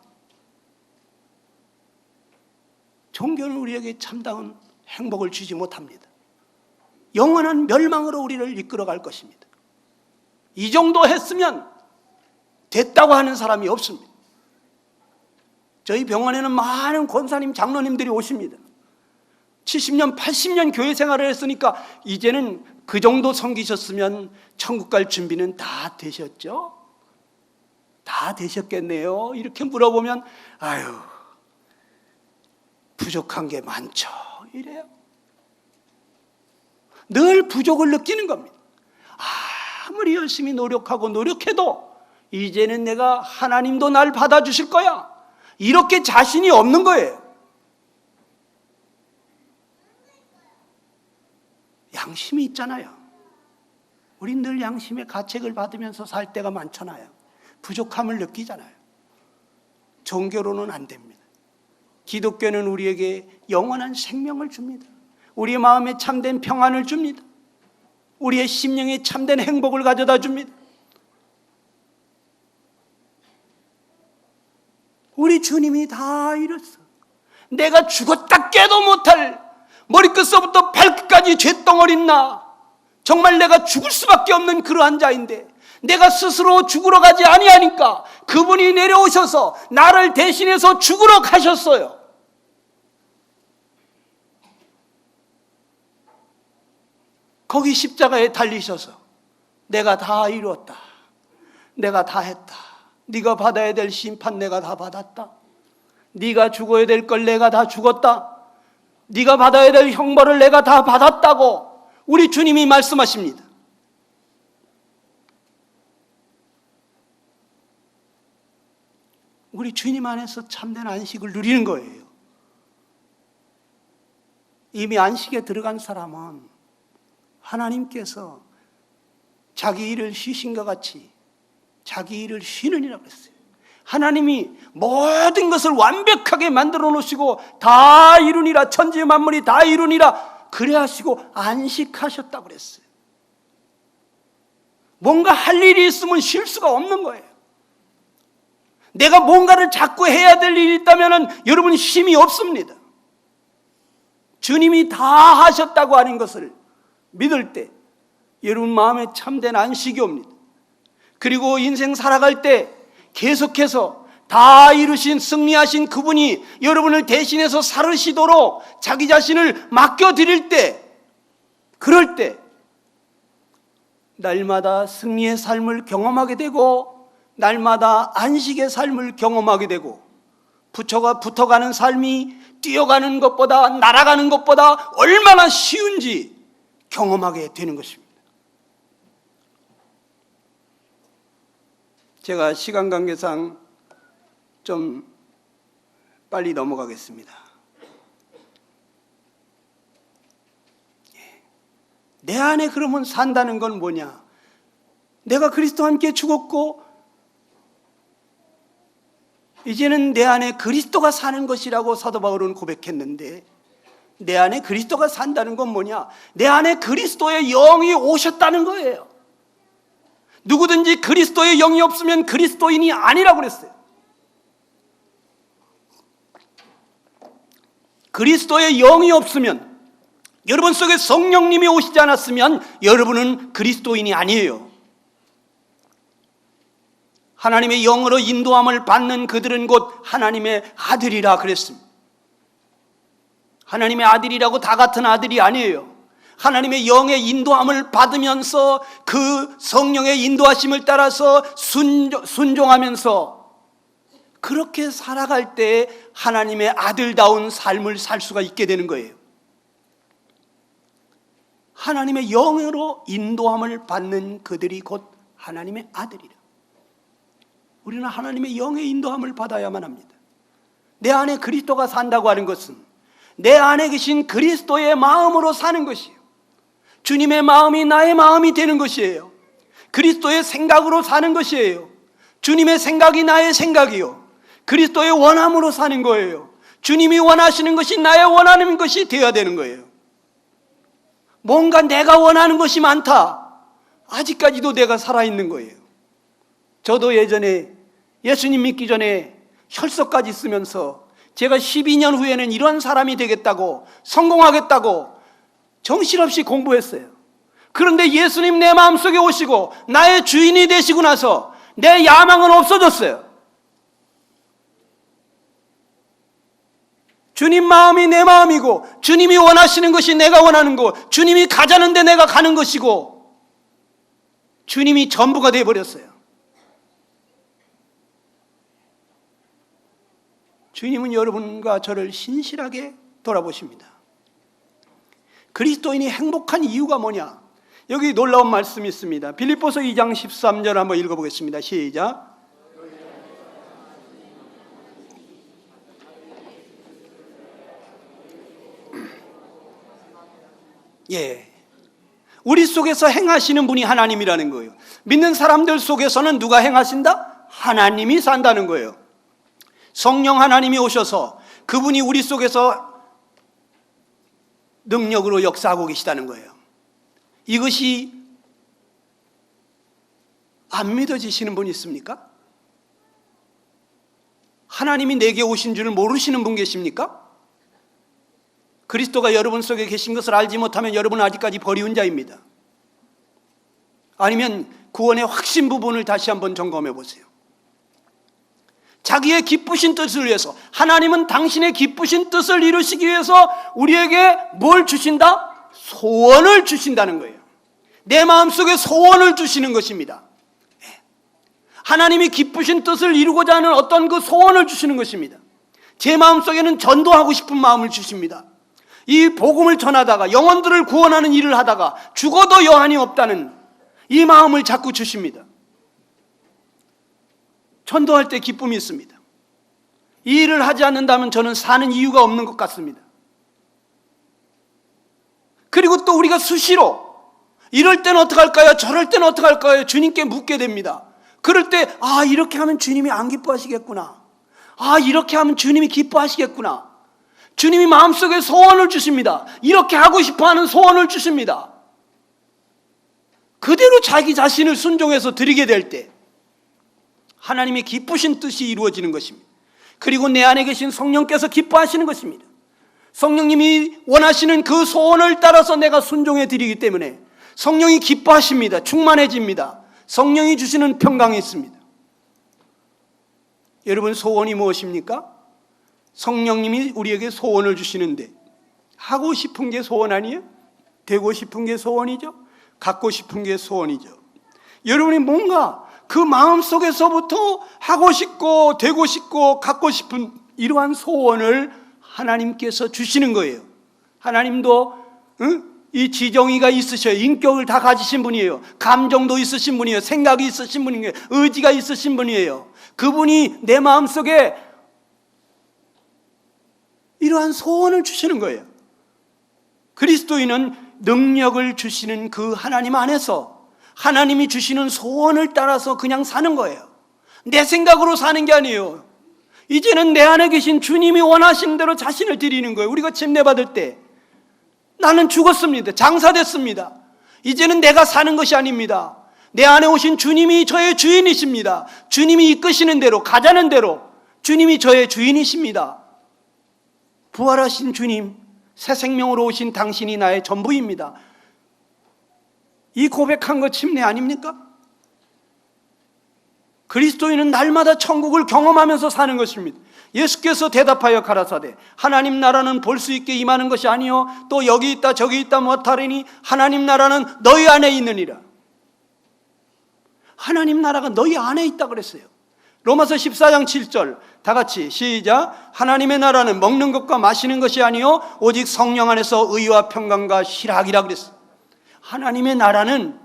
종교는 우리에게 참다운 행복을 주지 못합니다. 영원한 멸망으로 우리를 이끌어갈 것입니다. 이 정도 했으면 됐다고 하는 사람이 없습니다. 저희 병원에는 많은 권사님, 장로님들이 오십니다. 70년, 80년 교회 생활을 했으니까 이제는 그 정도 섬기셨으면 천국 갈 준비는 다 되셨죠? 다 되셨겠네요. 이렇게 물어보면 아유, 부족한 게 많죠. 이래요. 늘 부족을 느끼는 겁니다. 아무리 열심히 노력해도 이제는 내가 하나님도 날 받아주실 거야, 이렇게 자신이 없는 거예요. 양심이 있잖아요. 우린 늘 양심의 가책을 받으면서 살 때가 많잖아요. 부족함을 느끼잖아요. 종교로는 안 됩니다. 기독교는 우리에게 영원한 생명을 줍니다. 우리의 마음에 참된 평안을 줍니다. 우리의 심령에 참된 행복을 가져다 줍니다. 우리 주님이 다 이뤘어. 내가 죽었다 깨도 못할, 머리끝서부터 발끝까지 쇳덩어린 나, 정말 내가 죽을 수밖에 없는 그러한 자인데 내가 스스로 죽으러 가지 아니하니까 그분이 내려오셔서 나를 대신해서 죽으러 가셨어요. 거기 십자가에 달리셔서 내가 다 이루었다, 내가 다 했다, 네가 받아야 될 심판 내가 다 받았다, 네가 죽어야 될 걸 내가 다 죽었다, 네가 받아야 될 형벌을 내가 다 받았다고 우리 주님이 말씀하십니다. 우리 주님 안에서 참된 안식을 누리는 거예요. 이미 안식에 들어간 사람은 하나님께서 자기 일을 쉬신 것 같이 자기 일을 쉬느니라고 했어요. 하나님이 모든 것을 완벽하게 만들어 놓으시고 다 이루니라, 천지 만물이 다 이루니라 그래 하시고 안식하셨다고 그랬어요. 뭔가 할 일이 있으면 쉴 수가 없는 거예요. 내가 뭔가를 자꾸 해야 될 일이 있다면 여러분 힘이 없습니다. 주님이 다 하셨다고 하는 것을 믿을 때 여러분 마음에 참된 안식이 옵니다. 그리고 인생 살아갈 때 계속해서 다 이루신, 승리하신 그분이 여러분을 대신해서 살으시도록 자기 자신을 맡겨드릴 때, 그럴 때 날마다 승리의 삶을 경험하게 되고 날마다 안식의 삶을 경험하게 되고, 붙어가는 삶이 뛰어가는 것보다, 날아가는 것보다 얼마나 쉬운지 경험하게 되는 것입니다. 제가 시간 관계상 좀 빨리 넘어가겠습니다. 내 안에 그러면 산다는 건 뭐냐? 내가 그리스도와 함께 죽었고 이제는 내 안에 그리스도가 사는 것이라고 사도 바울은 고백했는데, 내 안에 그리스도가 산다는 건 뭐냐? 내 안에 그리스도의 영이 오셨다는 거예요. 누구든지 그리스도의 영이 없으면 그리스도인이 아니라고 그랬어요. 그리스도의 영이 없으면, 여러분 속에 성령님이 오시지 않았으면 여러분은 그리스도인이 아니에요. 하나님의 영으로 인도함을 받는 그들은 곧 하나님의 아들이라 그랬습니다. 하나님의 아들이라고 다 같은 아들이 아니에요. 하나님의 영의 인도함을 받으면서 그 성령의 인도하심을 따라서 순종하면서 그렇게 살아갈 때 하나님의 아들다운 삶을 살 수가 있게 되는 거예요. 하나님의 영으로 인도함을 받는 그들이 곧 하나님의 아들이라. 우리는 하나님의 영의 인도함을 받아야만 합니다. 내 안에 그리스도가 산다고 하는 것은 내 안에 계신 그리스도의 마음으로 사는 것이에요. 주님의 마음이 나의 마음이 되는 것이에요. 그리스도의 생각으로 사는 것이에요. 주님의 생각이 나의 생각이요, 그리스도의 원함으로 사는 거예요. 주님이 원하시는 것이 나의 원하는 것이 되어야 되는 거예요. 뭔가 내가 원하는 것이 많다. 아직까지도 내가 살아있는 거예요. 저도 예전에 예수님 믿기 전에 혈서까지 쓰면서 제가 12년 후에는 이런 사람이 되겠다고, 성공하겠다고 정신없이 공부했어요. 그런데 예수님 내 마음속에 오시고 나의 주인이 되시고 나서 내 야망은 없어졌어요. 주님 마음이 내 마음이고, 주님이 원하시는 것이 내가 원하는 거, 주님이 가자는 데 내가 가는 것이고, 주님이 전부가 되어버렸어요. 주님은 여러분과 저를 신실하게 돌아보십니다. 그리스도인이 행복한 이유가 뭐냐? 여기 놀라운 말씀이 있습니다. 빌립보서 2장 13절 한번 읽어보겠습니다. 시작. 예, 우리 속에서 행하시는 분이 하나님이라는 거예요. 믿는 사람들 속에서는 누가 행하신다? 하나님이 산다는 거예요. 성령 하나님이 오셔서 그분이 우리 속에서 능력으로 역사하고 계시다는 거예요. 이것이 안 믿어지시는 분 있습니까? 하나님이 내게 오신 줄을 모르시는 분 계십니까? 그리스도가 여러분 속에 계신 것을 알지 못하면 여러분은 아직까지 버리운 자입니다. 아니면 구원의 확신 부분을 다시 한번 점검해 보세요. 자기의 기쁘신 뜻을 위해서, 하나님은 당신의 기쁘신 뜻을 이루시기 위해서 우리에게 뭘 주신다? 소원을 주신다는 거예요. 내 마음속에 소원을 주시는 것입니다. 하나님이 기쁘신 뜻을 이루고자 하는 어떤 그 소원을 주시는 것입니다. 제 마음속에는 전도하고 싶은 마음을 주십니다. 이 복음을 전하다가 영혼들을 구원하는 일을 하다가 죽어도 여한이 없다는 이 마음을 자꾸 주십니다. 전도할 때 기쁨이 있습니다. 이 일을 하지 않는다면 저는 사는 이유가 없는 것 같습니다. 그리고 또 우리가 수시로 이럴 때는 어떡할까요? 저럴 때는 어떡할까요? 주님께 묻게 됩니다. 그럴 때 이렇게 하면 주님이 안 기뻐하시겠구나. 이렇게 하면 주님이 기뻐하시겠구나. 주님이 마음속에 소원을 주십니다. 이렇게 하고 싶어하는 소원을 주십니다. 그대로 자기 자신을 순종해서 드리게 될 때 하나님의 기쁘신 뜻이 이루어지는 것입니다. 그리고 내 안에 계신 성령께서 기뻐하시는 것입니다. 성령님이 원하시는 그 소원을 따라서 내가 순종해 드리기 때문에 성령이 기뻐하십니다. 충만해집니다. 성령이 주시는 평강이 있습니다. 여러분, 소원이 무엇입니까? 성령님이 우리에게 소원을 주시는데 하고 싶은 게 소원 아니에요? 되고 싶은 게 소원이죠? 갖고 싶은 게 소원이죠. 여러분이 뭔가 그 마음속에서부터 하고 싶고 되고 싶고 갖고 싶은 이러한 소원을 하나님께서 주시는 거예요. 하나님도 이 지정의가 있으셔요. 인격을 다 가지신 분이에요. 감정도 있으신 분이에요. 생각이 있으신 분이에요. 의지가 있으신 분이에요. 그분이 내 마음속에 이러한 소원을 주시는 거예요. 그리스도인은 능력을 주시는 그 하나님 안에서 하나님이 주시는 소원을 따라서 그냥 사는 거예요. 내 생각으로 사는 게 아니에요. 이제는 내 안에 계신 주님이 원하시는 대로 자신을 드리는 거예요. 우리가 침례받을 때 나는 죽었습니다. 장사됐습니다. 이제는 내가 사는 것이 아닙니다. 내 안에 오신 주님이 저의 주인이십니다. 주님이 이끄시는 대로, 가자는 대로 주님이 저의 주인이십니다. 부활하신 주님, 새 생명으로 오신 당신이 나의 전부입니다. 이 고백한 것 침례 아닙니까? 그리스도인은 날마다 천국을 경험하면서 사는 것입니다. 예수께서 대답하여 가라사대 하나님 나라는 볼 수 있게 임하는 것이 아니요 또 여기 있다 저기 있다 못하리니 하나님 나라는 너희 안에 있느니라. 하나님 나라가 너희 안에 있다 그랬어요. 로마서 14장 7절 다 같이 시작. 하나님의 나라는 먹는 것과 마시는 것이 아니요 오직 성령 안에서 의와 평강과 희락이라 그랬어요. 하나님의 나라는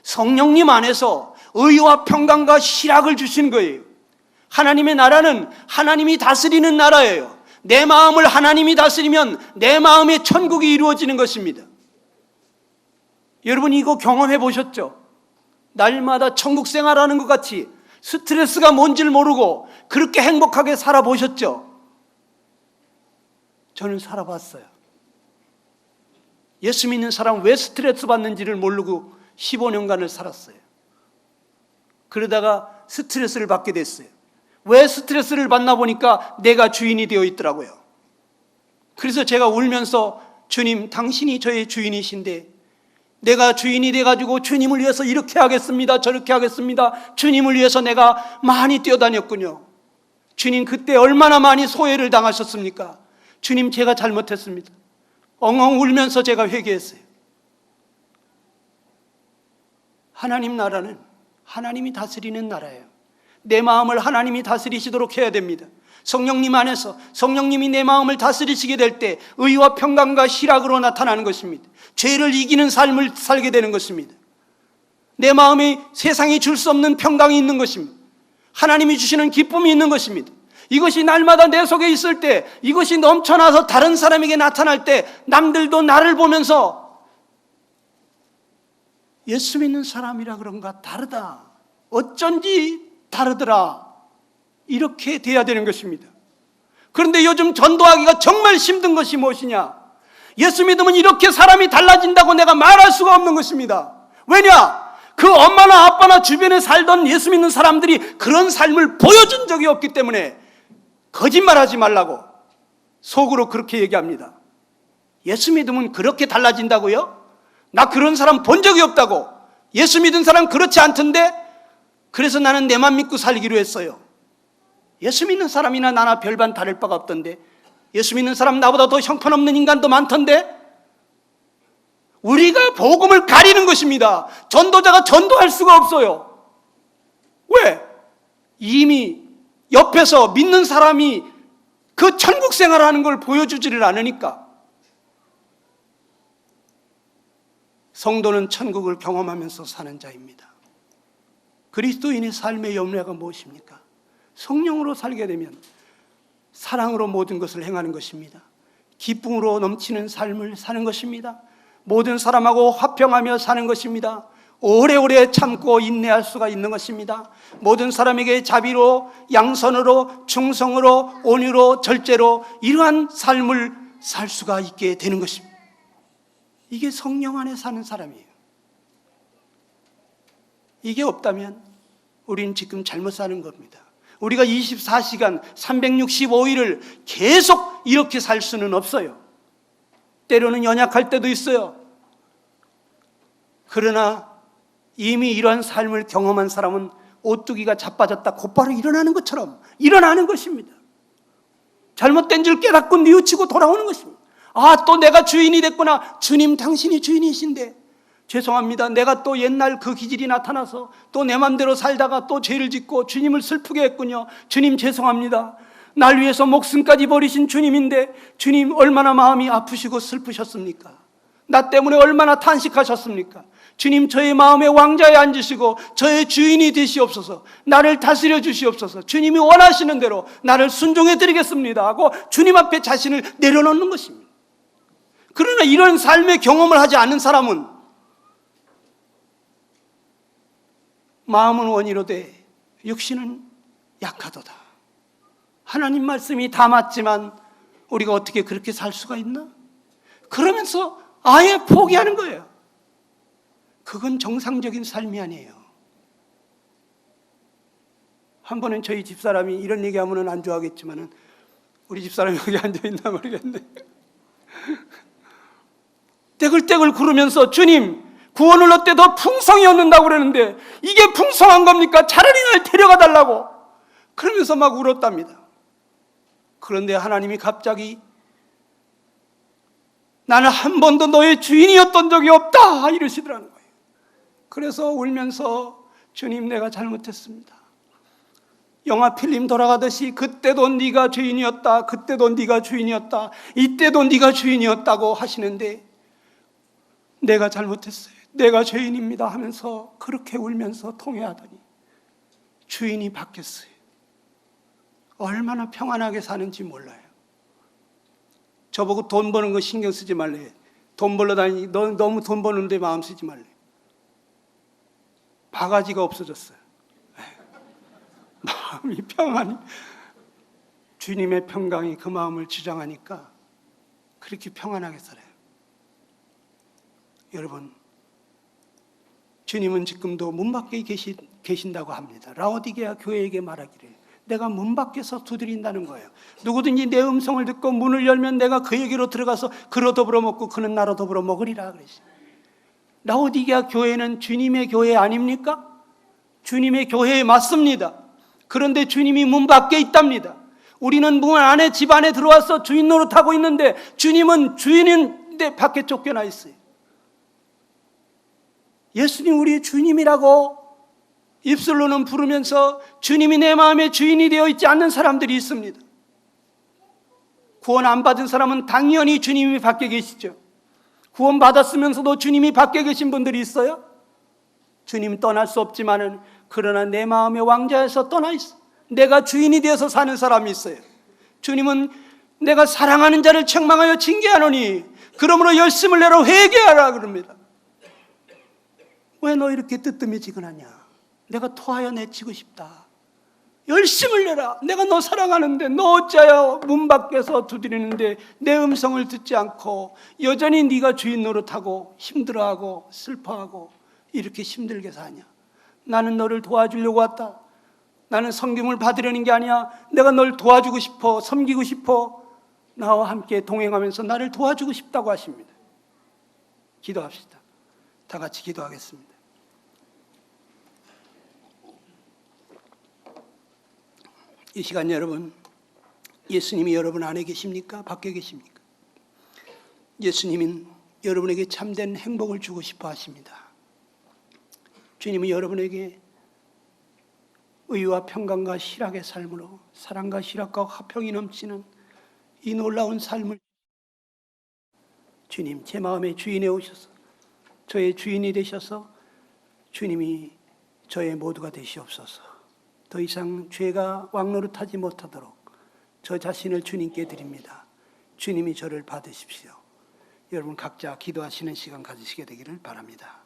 성령님 안에서 의와 평강과 희락을 주시는 거예요. 하나님의 나라는 하나님이 다스리는 나라예요. 내 마음을 하나님이 다스리면 내 마음의 천국이 이루어지는 것입니다. 여러분 이거 경험해 보셨죠? 날마다 천국 생활하는 것 같이 스트레스가 뭔지를 모르고 그렇게 행복하게 살아보셨죠? 저는 살아봤어요. 예수 믿는 사람 왜 스트레스 받는지를 모르고 15년간을 살았어요. 그러다가 스트레스를 받게 됐어요. 왜 스트레스를 받나 보니까 내가 주인이 되어 있더라고요. 그래서 제가 울면서 주님 당신이 저의 주인이신데 내가 주인이 돼가지고 주님을 위해서 이렇게 하겠습니다 저렇게 하겠습니다 주님을 위해서 내가 많이 뛰어다녔군요. 주님 그때 얼마나 많이 소외를 당하셨습니까? 주님 제가 잘못했습니다. 엉엉 울면서 제가 회개했어요. 하나님 나라는 하나님이 다스리는 나라예요. 내 마음을 하나님이 다스리시도록 해야 됩니다. 성령님 안에서 성령님이 내 마음을 다스리시게 될 때 의와 평강과 희락으로 나타나는 것입니다. 죄를 이기는 삶을 살게 되는 것입니다. 내 마음에 세상이 줄 수 없는 평강이 있는 것입니다. 하나님이 주시는 기쁨이 있는 것입니다. 이것이 날마다 내 속에 있을 때 이것이 넘쳐나서 다른 사람에게 나타날 때 남들도 나를 보면서 예수 믿는 사람이라 그런가 다르다. 어쩐지 다르더라. 이렇게 돼야 되는 것입니다. 그런데 요즘 전도하기가 정말 힘든 것이 무엇이냐? 예수 믿으면 이렇게 사람이 달라진다고 내가 말할 수가 없는 것입니다. 왜냐? 그 엄마나 아빠나 주변에 살던 예수 믿는 사람들이 그런 삶을 보여준 적이 없기 때문에 거짓말하지 말라고 속으로 그렇게 얘기합니다. 예수 믿으면 그렇게 달라진다고요? 나 그런 사람 본 적이 없다고. 예수 믿은 사람 그렇지 않던데 그래서 나는 내만 믿고 살기로 했어요. 예수 믿는 사람이나 나나 별반 다를 바가 없던데 예수 믿는 사람 나보다 더 형편없는 인간도 많던데 우리가 복음을 가리는 것입니다. 전도자가 전도할 수가 없어요. 왜? 이미 옆에서 믿는 사람이 그 천국 생활하는 걸 보여주지를 않으니까. 성도는 천국을 경험하면서 사는 자입니다. 그리스도인의 삶의 연례가 무엇입니까? 성령으로 살게 되면 사랑으로 모든 것을 행하는 것입니다. 기쁨으로 넘치는 삶을 사는 것입니다. 모든 사람하고 화평하며 사는 것입니다. 오래오래 참고 인내할 수가 있는 것입니다. 모든 사람에게 자비로, 양선으로, 충성으로, 온유로, 절제로 이러한 삶을 살 수가 있게 되는 것입니다. 이게 성령 안에 사는 사람이에요. 이게 없다면 우린 지금 잘못 사는 겁니다. 우리가 24시간 365일을 계속 이렇게 살 수는 없어요. 때로는 연약할 때도 있어요. 그러나 이미 이러한 삶을 경험한 사람은 오뚜기가 자빠졌다 곧바로 일어나는 것처럼 일어나는 것입니다. 잘못된 줄 깨닫고 뉘우치고 돌아오는 것입니다. 아, 또 내가 주인이 됐구나. 주님 당신이 주인이신데 죄송합니다. 내가 또 옛날 그 기질이 나타나서 또 내 맘대로 살다가 또 죄를 짓고 주님을 슬프게 했군요. 주님 죄송합니다. 날 위해서 목숨까지 버리신 주님인데 주님 얼마나 마음이 아프시고 슬프셨습니까? 나 때문에 얼마나 탄식하셨습니까? 주님, 저의 마음의 왕자에 앉으시고 저의 주인이 되시옵소서. 나를 다스려 주시옵소서. 주님이 원하시는 대로 나를 순종해 드리겠습니다 하고 주님 앞에 자신을 내려놓는 것입니다. 그러나 이런 삶의 경험을 하지 않는 사람은 마음은 원이로되 육신은 약하도다. 하나님 말씀이 다 맞지만 우리가 어떻게 그렇게 살 수가 있나? 그러면서 아예 포기하는 거예요. 그건 정상적인 삶이 아니에요. 한 번은 저희 집사람이 이런 얘기하면 안 좋아하겠지만 우리 집사람이 여기 앉아있나 모르겠네. 떼글떼글 구르면서 주님, 구원을 얻되 더 풍성히 얻는다고 그러는데 이게 풍성한 겁니까? 차라리 날 데려가 달라고. 그러면서 막 울었답니다. 그런데 하나님이 갑자기 나는 한 번도 너의 주인이었던 적이 없다 이러시더라는 거예요. 그래서 울면서 주님, 내가 잘못했습니다. 영화 필름 돌아가듯이 그때도 네가 주인이었다, 그때도 네가 주인이었다, 이때도 네가 주인이었다고 하시는데 내가 잘못했어요, 내가 죄인입니다 하면서 그렇게 울면서 통회하더니 주인이 바뀌었어요. 얼마나 평안하게 사는지 몰라요. 저보고 돈 버는 거 신경 쓰지 말래. 돈 벌러 다니니 너무 돈 버는데 마음 쓰지 말래. 바가지가 없어졌어요. 마음이 평안히, 주님의 평강이 그 마음을 주장하니까 그렇게 평안하게 살아요. 여러분, 주님은 지금도 문 밖에 계신다고 합니다. 라오디게아 교회에게 말하기를 내가 문 밖에서 두드린다는 거예요. 누구든지 내 음성을 듣고 문을 열면 내가 그에게로 들어가서 그로 더불어 먹고 그는 나로 더불어 먹으리라 그러시. 라오디게아 교회는 주님의 교회 아닙니까? 주님의 교회에 맞습니다. 그런데 주님이 문 밖에 있답니다. 우리는 문 안에, 집 안에 들어와서 주인 노릇하고 있는데 주님은 주인인데 밖에 쫓겨나 있어요. 예수님 우리의 주님이라고 입술로는 부르면서 주님이 내 마음의 주인이 되어 있지 않는 사람들이 있습니다. 구원 안 받은 사람은 당연히 주님이 밖에 계시죠. 구원 받았으면서도 주님이 밖에 계신 분들이 있어요. 주님 떠날 수 없지만은 그러나 내 마음의 왕자에서 떠나 있어. 내가 주인이 되어서 사는 사람이 있어요. 주님은 내가 사랑하는 자를 책망하여 징계하노니 그러므로 열심을 내러 회개하라 그럽니다. 왜 너 이렇게 뜨뜻미지근하냐? 내가 토하여 내치고 싶다. 열심을 내라. 내가 너 사랑하는데 너 어찌하여 문 밖에서 두드리는데 내 음성을 듣지 않고 여전히 네가 주인 노릇하고 힘들어하고 슬퍼하고 이렇게 힘들게 사냐? 나는 너를 도와주려고 왔다. 나는 섬김을 받으려는 게 아니야. 내가 널 도와주고 싶어, 섬기고 싶어. 나와 함께 동행하면서 나를 도와주고 싶다고 하십니다. 기도합시다. 다 같이 기도하겠습니다. 이 시간 여러분, 예수님이 여러분 안에 계십니까? 밖에 계십니까? 예수님은 여러분에게 참된 행복을 주고 싶어 하십니다. 주님은 여러분에게 의와 평강과 희락의 삶으로 사랑과 희락과 화평이 넘치는 이 놀라운 삶을, 주님 제 마음의 주인에 오셔서 저의 주인이 되셔서 주님이 저의 모두가 되시옵소서. 더 이상 죄가 왕노릇하지 못하도록 저 자신을 주님께 드립니다. 주님이 저를 받으십시오. 여러분 각자 기도하시는 시간 가지시게 되기를 바랍니다.